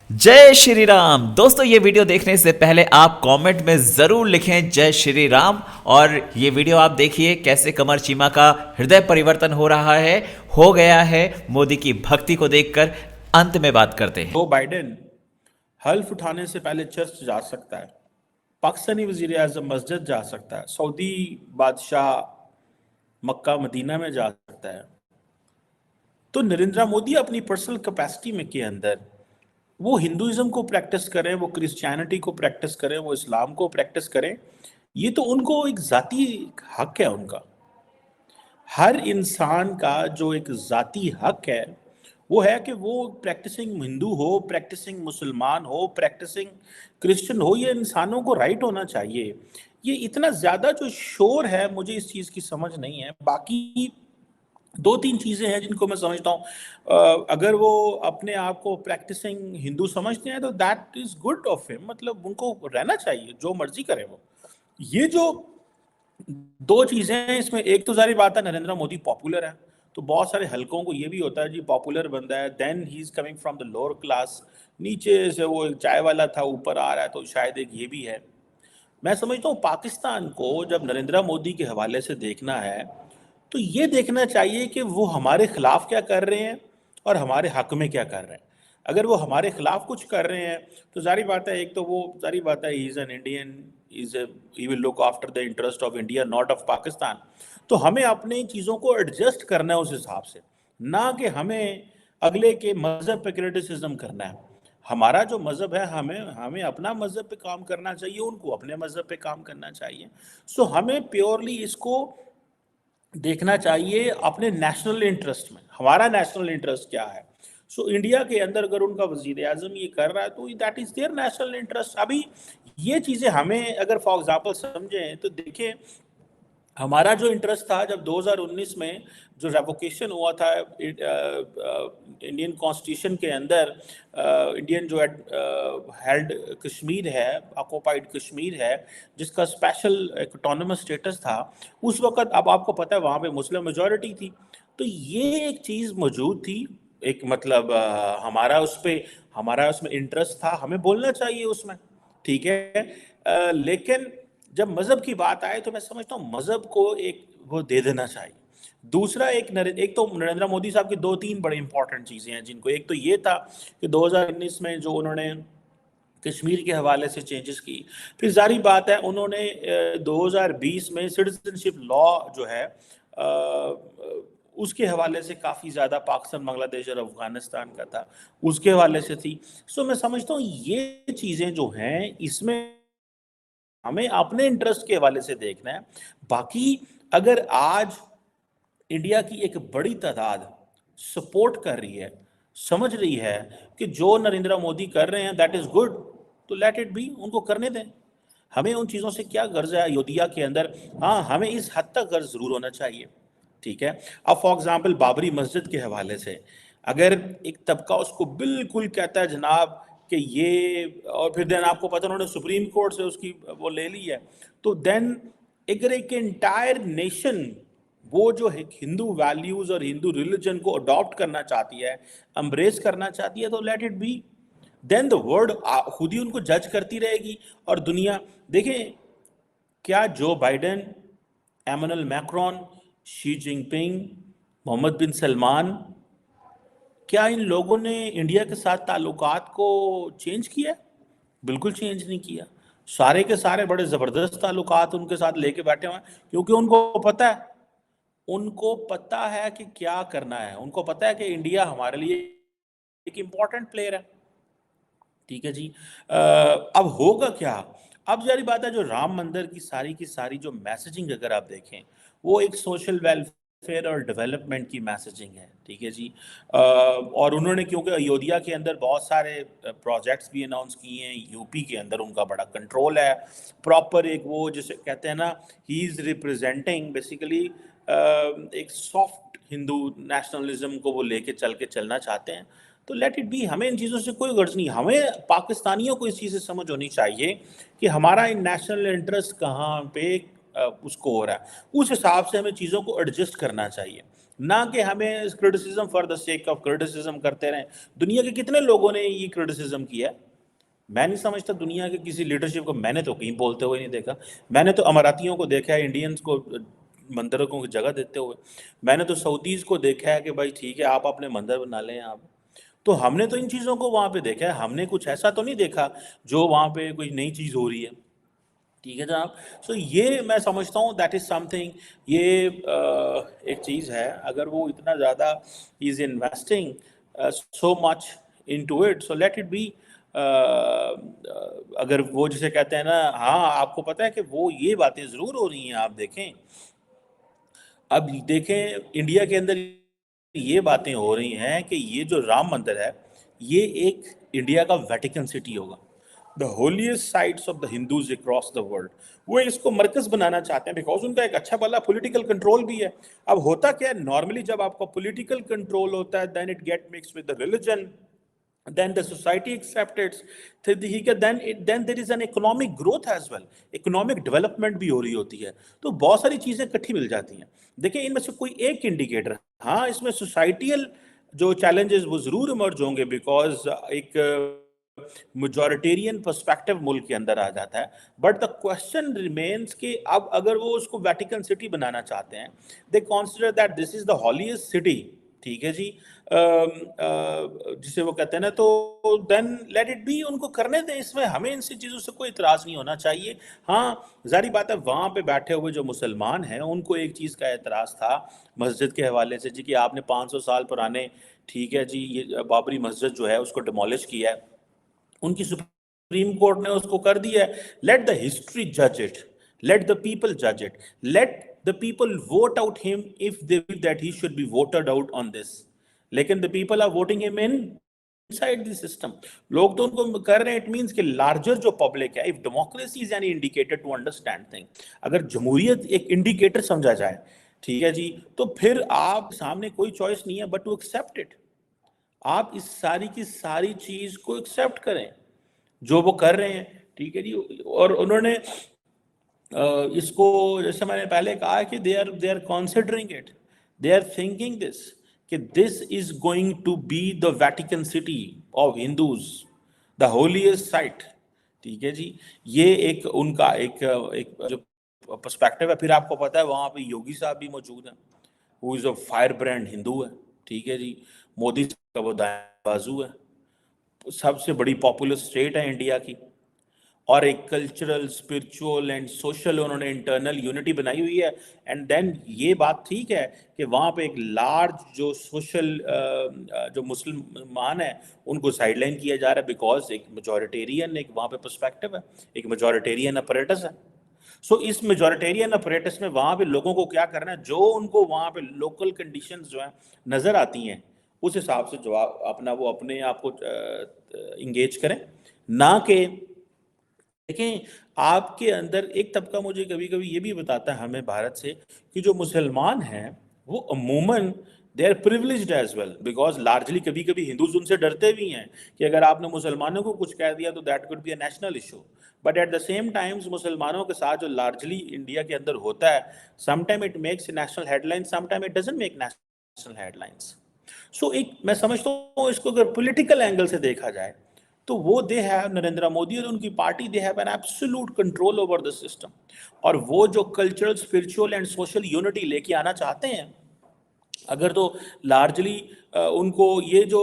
जय श्री राम। दोस्तों, ये वीडियो देखने से पहले आप कमेंट में ज़रूर लिखें जय श्री राम। और ये वीडियो आप देखिए कैसे कमर चीमा का हृदय परिवर्तन हो रहा है, हो गया है मोदी की भक्ति को देखकर। अंत में बात करते हैं। जो बाइडेन हल्फ उठाने से पहले चर्च जा सकता है, पाकिस्तानी वजीर आजम मस्जिद जा सकता है, सऊदी बादशाह मक्का मदीना में जा सकता है, तो नरेंद्र मोदी अपनी पर्सनल कैपेसिटी में के अंदर वो हिंदुइज्म को प्रैक्टिस करें, वो क्रिश्चियनिटी को प्रैक्टिस करें, वो इस्लाम को प्रैक्टिस करें, ये तो उनको एक जाती हक है उनका। हर इंसान का जो एक जाती हक है वो है कि वो प्रैक्टिसिंग हिंदू हो, प्रैक्टिसिंग मुसलमान हो, प्रैक्टिसिंग क्रिश्चियन हो, ये इंसानों को राइट होना चाहिए। ये इतना ज़्यादा जो शोर है, मुझे इस चीज़ की समझ नहीं है। बाकी दो तीन चीज़ें हैं जिनको मैं समझता हूँ। अगर वो अपने आप को प्रैक्टिसिंग हिंदू समझते हैं तो that is good of him, मतलब उनको रहना चाहिए, जो मर्जी करें वो। ये जो दो चीजें हैं इसमें, एक तो जारी बात है नरेंद्र मोदी पॉपुलर है, तो बहुत सारे हलकों को ये भी होता है जी पॉपुलर बंदा है, then he is coming from the lower class, नीचे से वो एक चाय वाला था ऊपर आ रहा है, तो शायद एक ये भी है। मैं समझता हूँ पाकिस्तान को जब नरेंद्र मोदी के हवाले से देखना है तो ये देखना चाहिए कि वो हमारे खिलाफ क्या कर रहे हैं और हमारे हक में क्या कर रहे हैं। अगर वो हमारे खिलाफ कुछ कर रहे हैं तो जारी बात है, एक तो वो जारी बात है he is an Indian, is he will look after the interest of India not of Pakistan. तो हमें अपनी चीज़ों को एडजस्ट करना है उस हिसाब से, ना कि हमें अगले के मज़हब पे क्रिटिसिज्म करना है। हमारा जो मज़हब है, हमें हमें अपना मज़हब पे काम करना चाहिए, उनको अपने मज़हब पे काम करना चाहिए। सो हमें प्योरली इसको देखना चाहिए अपने नेशनल इंटरेस्ट में, हमारा नेशनल इंटरेस्ट क्या है। सो इंडिया के अंदर अगर उनका वजीर आजम ये कर रहा है तो that is there national interest. अभी ये चीज़ें हमें अगर फॉर एग्जांपल समझें तो देखिए, हमारा जो इंटरेस्ट था जब 2019 में जो रेवोकेशन हुआ था इंडियन कॉन्स्टिट्यूशन के अंदर, इंडियन जो हेल्ड कश्मीर है, ऑक्यूपाइड कश्मीर है, जिसका स्पेशल एक ऑटोनमस स्टेटस था उस वक्त, अब आपको पता है वहाँ पे मुस्लिम मेजॉरिटी थी, तो ये एक चीज़ मौजूद थी। एक मतलब हमारा उसमें इंटरेस्ट था, हमें बोलना चाहिए उसमें, ठीक है। लेकिन जब मज़हब की बात आए तो मैं समझता हूँ मज़हब को एक वो दे देना चाहिए। दूसरा एक तो नरेंद्र मोदी साहब की दो तीन बड़ी इंपॉर्टेंट चीज़ें हैं जिनको, एक तो ये था कि 2019 में जो उन्होंने कश्मीर के हवाले से चेंजेस की, फिर जारी बात है उन्होंने 2020 में सिटीजनशिप लॉ जो है उसके हवाले से काफ़ी ज़्यादा पाकिस्तान, बांग्लादेश और अफगानिस्तान का था, उसके हवाले से थी। सो मैं समझता हूँ ये चीज़ें जो हैं इसमें हमें अपने इंटरेस्ट के हवाले से देखना है। बाकी अगर आज इंडिया की एक बड़ी तादाद सपोर्ट कर रही है, समझ रही है कि जो नरेंद्र मोदी कर रहे हैं दैट इज गुड, तो लेट इट बी, उनको करने दें। हमें उन चीज़ों से क्या गर्ज है अयोध्या के अंदर, हाँ हमें इस हद तक गर्ज जरूर होना चाहिए, ठीक है। अब फॉर एग्जाम्पल बाबरी मस्जिद के हवाले से अगर एक तबका उसको बिल्कुल कहता है जनाब कि ये, और फिर देन आपको पता उन्होंने सुप्रीम कोर्ट से उसकी वो ले ली है, तो देन अगर एक इंटायर नेशन वो जो हिंदू वैल्यूज और हिंदू रिलीजन को अडॉप्ट करना चाहती है, एम्ब्रेस करना चाहती है, तो let it be. Then the world खुद ही उनको जज करती रहेगी। और दुनिया देखें, क्या Joe Biden, Emmanuel Macron, Xi Jinping, Mohammed bin Salman, क्या इन लोगों ने इंडिया के साथ ताल्लुकात को चेंज किया? बिल्कुल चेंज नहीं किया। सारे के सारे बड़े ज़बरदस्त ताल्लुकात उनके साथ लेके बैठे हुए हैं, क्योंकि उनको पता है कि क्या करना है, उनको पता है कि इंडिया हमारे लिए एक इम्पॉर्टेंट प्लेयर है, ठीक है जी। अब होगा क्या? अब जारी बात है, जो राम मंदिर की सारी जो मैसेजिंग अगर आप देखें, वो एक सोशल वेलफेयर और डेवलपमेंट की मैसेजिंग है, ठीक है जी। और उन्होंने क्योंकि अयोध्या के अंदर बहुत सारे प्रोजेक्ट्स भी अनाउंस किए हैं, यूपी के अंदर उनका बड़ा कंट्रोल है, प्रॉपर एक वो जिसे कहते हैं ना, ही इज़ रिप्रेजेंटिंग बेसिकली एक सॉफ्ट हिंदू नेशनलिज्म को वो लेके चलना चाहते हैं। तो लेट इट बी, हमें इन चीज़ों से कोई गर्ज नहीं। हमें पाकिस्तानियों को इस चीज़ से समझ होनी चाहिए कि हमारा नेशनल इंटरेस्ट कहाँ पे उसको हो रहा है, उस हिसाब से हमें चीज़ों को एडजस्ट करना चाहिए। ना कि हमें criticism for the sake of criticism करते रहें। दुनिया के कितने लोगों ने ये क्रिटिसिज्म किया है? मैं नहीं समझता दुनिया के किसी लीडरशिप को, मैंने तो कहीं बोलते हुए नहीं देखा। मैंने तो अमारातियों को देखा है इंडियंस को मंदिरों को जगह देते हुए। मैंने तो सऊदीज को देखा है कि भाई ठीक है आप अपने मंदिर बना लें आप। तो हमने तो इन चीज़ों को वहाँ पे देखा है, हमने कुछ ऐसा तो नहीं देखा जो वहाँ पे कोई नई चीज़ हो रही है। ठीक है जनाब। सो ये मैं समझता हूँ दैट इज़ समथिंग, ये एक चीज़ है। अगर वो इतना ज़्यादा is investing so much into it, so let it B. अगर वो जिसे कहते हैं ना, हाँ आपको पता है कि वो ये बातें ज़रूर हो रही हैं। आप देखें, अब देखें इंडिया के अंदर ये बातें हो रही हैं कि ये जो राम मंदिर है ये एक इंडिया का वेटिकन सिटी होगा, the holiest sites of the Hindus across the world. वो इसको मरकज बनाना चाहते हैं बिकॉज उनका एक अच्छा भला पॉलिटिकल कंट्रोल भी है। अब होता क्या है, नॉर्मली जब आपका पॉलिटिकल कंट्रोल होता है then it get mix with the religion, then the society accepts it, then there is an economic growth as well, economic development भी हो रही होती है। तो बहुत सारी चीजें इकट्ठी मिल जाती हैं। देखिए इनमें से कोई एक इंडिकेटर, हाँ इसमें सोसाइटियल जो चैलेंजेस वो जरूर इमर्ज होंगे बिकॉज एक मेजॉरिटेरियन पर्सपेक्टिव मुल्क के अंदर आ जाता है। बट द क्वेश्चन रिमेन्स कि अब अगर वो उसको वेटिकन सिटी बनाना चाहते हैं, they consider that this is the holiest city, ठीक है जी, जिसे वो कहते हैं ना, तो देन लेट इट बी, उनको करने दें। इसमें हमें इन चीज़ों से कोई इतराज़ नहीं होना चाहिए। हाँ जारी बात है वहाँ पे बैठे हुए जो मुसलमान हैं उनको एक चीज़ का एतराज़ था मस्जिद के हवाले से जी, कि आपने 500 साल पुराने, ठीक है जी, ये बाबरी मस्जिद जो है उसको डिमोलिश किया है। उनकी सुप्रीम कोर्ट ने उसको कर दिया है। लेट द हिस्ट्री जज इट, लेट द पीपल जज it, let the people vote out him if they will that he should be voted out on this. लेकिन the people are voting him in inside the system. लोग तो उनको कर रहे हैं। It means कि larger जो पब्लिक है, if democracy is an indicator to understand thing, अगर जमहूरियत एक इंडिकेटर समझा जाए, ठीक है जी, तो फिर आप सामने कोई चॉइस नहीं है बट टू एक्सेप्ट इट। आप इस सारी की सारी चीज को एक्सेप्ट करें जो वो कर रहे हैं, ठीक है जी। और उन्होंने इसको, जैसे मैंने पहले कहा कि they are considering it, they are thinking this, कि this is going to be the Vatican city of Hindus, the holiest site, ठीक है जी। ये एक उनका एक जो पर्सपेक्टिव है। फिर आपको पता है वहाँ पे योगी साहब भी मौजूद हैं, who is a fire brand Hindu है, ठीक है जी। मोदी का वो दाएं बाजू है, सबसे बड़ी पॉपुलस स्टेट है इंडिया की, और एक कल्चरल, स्पिरिचुअल एंड सोशल उन्होंने इंटरनल यूनिटी बनाई हुई है। एंड देन ये बात ठीक है कि वहाँ पे एक लार्ज जो सोशल जो मुसलमान है उनको साइडलाइन किया जा रहा है बिकॉज एक मेजॉरिटेरियन एक वहाँ पे पर्सपेक्टिव है, एक मेजॉरिटेरियन अपरेटस है। सो इस मेजॉरिटेरियन अपरेटस में वहाँ पे लोगों को क्या करना है, जो उनको वहाँ पे लोकल कंडीशंस जो है नज़र आती हैं उस हिसाब से जवाब अपना वो अपने आप को इंगेज करें, ना कि देखें आपके अंदर एक तबका मुझे कभी कभी ये भी बताता है हमें भारत से कि जो मुसलमान हैं वो अमूमन they are privileged as well because largely कभी कभी हिंदूज उनसे डरते भी हैं कि अगर आपने मुसलमानों को कुछ कह दिया तो that could be a national issue. But at the same times मुसलमानों के साथ जो लार्जली इंडिया के अंदर होता है, sometime it makes national headlines, sometime it doesn't make national headlines. So एक मैं समझता हूँ इसको अगर पॉलिटिकल एंगल से देखा जाए तो वो दे हैव, नरेंद्र मोदी और उनकी party they have an absolute control over the system. और वो जो cultural, spiritual and social unity लेके आना चाहते हैं, अगर तो लार्जली उनको ये जो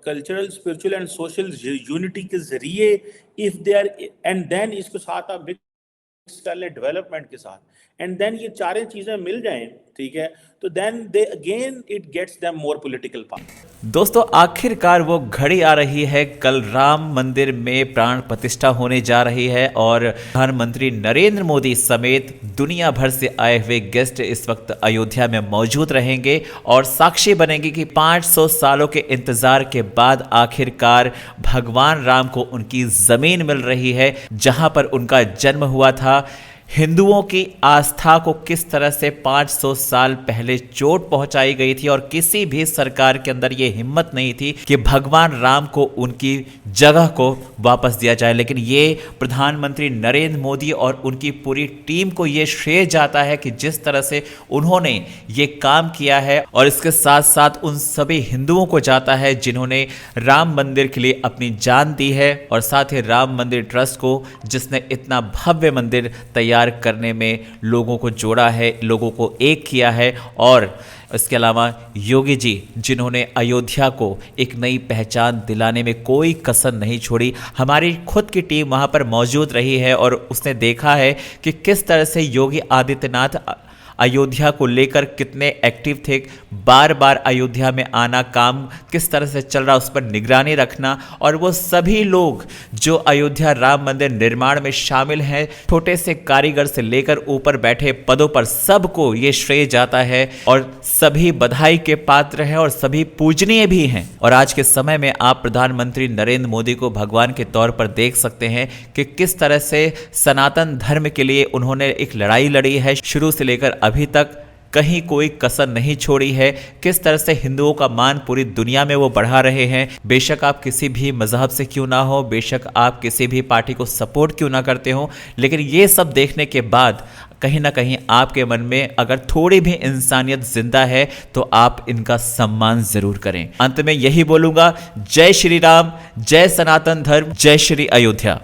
cultural, spiritual and social unity के जरिए if they are, and then इसके साथ आप मिक्स कर ले डेवलपमेंट के साथ, एंड देन ये चारों चीजें मिल जाएं, ठीक है, तो then they again it gets them more political power. दोस्तों आखिरकार वो घड़ी आ रही है, कल राम मंदिर में प्राण प्रतिष्ठा होने जा रही है और प्रधानमंत्री नरेंद्र मोदी समेत दुनिया भर से आए हुए गेस्ट इस वक्त अयोध्या में मौजूद रहेंगे और साक्षी बनेंगे कि 500 सालों के इंतजार के बाद आखिरकार भगवान राम को उनकी जमीन मिल रही है जहां पर उनका जन्म हुआ था। हिंदुओं की आस्था को किस तरह से 500 साल पहले चोट पहुंचाई गई थी और किसी भी सरकार के अंदर ये हिम्मत नहीं थी कि भगवान राम को उनकी जगह को वापस दिया जाए। लेकिन ये प्रधानमंत्री नरेंद्र मोदी और उनकी पूरी टीम को ये श्रेय जाता है कि जिस तरह से उन्होंने ये काम किया है, और इसके साथ साथ उन सभी हिंदुओं को जाता है जिन्होंने राम मंदिर के लिए अपनी जान दी है, और साथ ही राम मंदिर ट्रस्ट को जिसने इतना भव्य मंदिर तैयार करने में लोगों को जोड़ा है, लोगों को एक किया है। और इसके अलावा योगी जी जिन्होंने अयोध्या को एक नई पहचान दिलाने में कोई कसर नहीं छोड़ी। हमारी खुद की टीम वहां पर मौजूद रही है और उसने देखा है कि किस तरह से योगी आदित्यनाथ अयोध्या को लेकर कितने एक्टिव थे। बार बार अयोध्या में आना, काम किस तरह से चल रहा उस पर निगरानी रखना, और वो सभी लोग जो अयोध्या राम मंदिर निर्माण में शामिल हैं, छोटे से कारीगर से लेकर ऊपर बैठे पदों पर, सबको ये श्रेय जाता है और सभी बधाई के पात्र हैं और सभी पूजनीय भी हैं। और आज के समय में आप प्रधानमंत्री नरेंद्र मोदी को भगवान के तौर पर देख सकते हैं कि किस तरह से सनातन धर्म के लिए उन्होंने एक लड़ाई लड़ी है, शुरू से लेकर अभी तक कहीं कोई कसर नहीं छोड़ी है। किस तरह से हिंदुओं का मान पूरी दुनिया में वो बढ़ा रहे हैं। बेशक आप किसी भी मजहब से क्यों ना हो, बेशक आप किसी भी पार्टी को सपोर्ट क्यों ना करते हो, लेकिन ये सब देखने के बाद कहीं ना कहीं आपके मन में अगर थोड़ी भी इंसानियत जिंदा है तो आप इनका सम्मान जरूर करें। अंत में यही बोलूंगा, जय श्री राम, जय सनातन धर्म, जय श्री अयोध्या।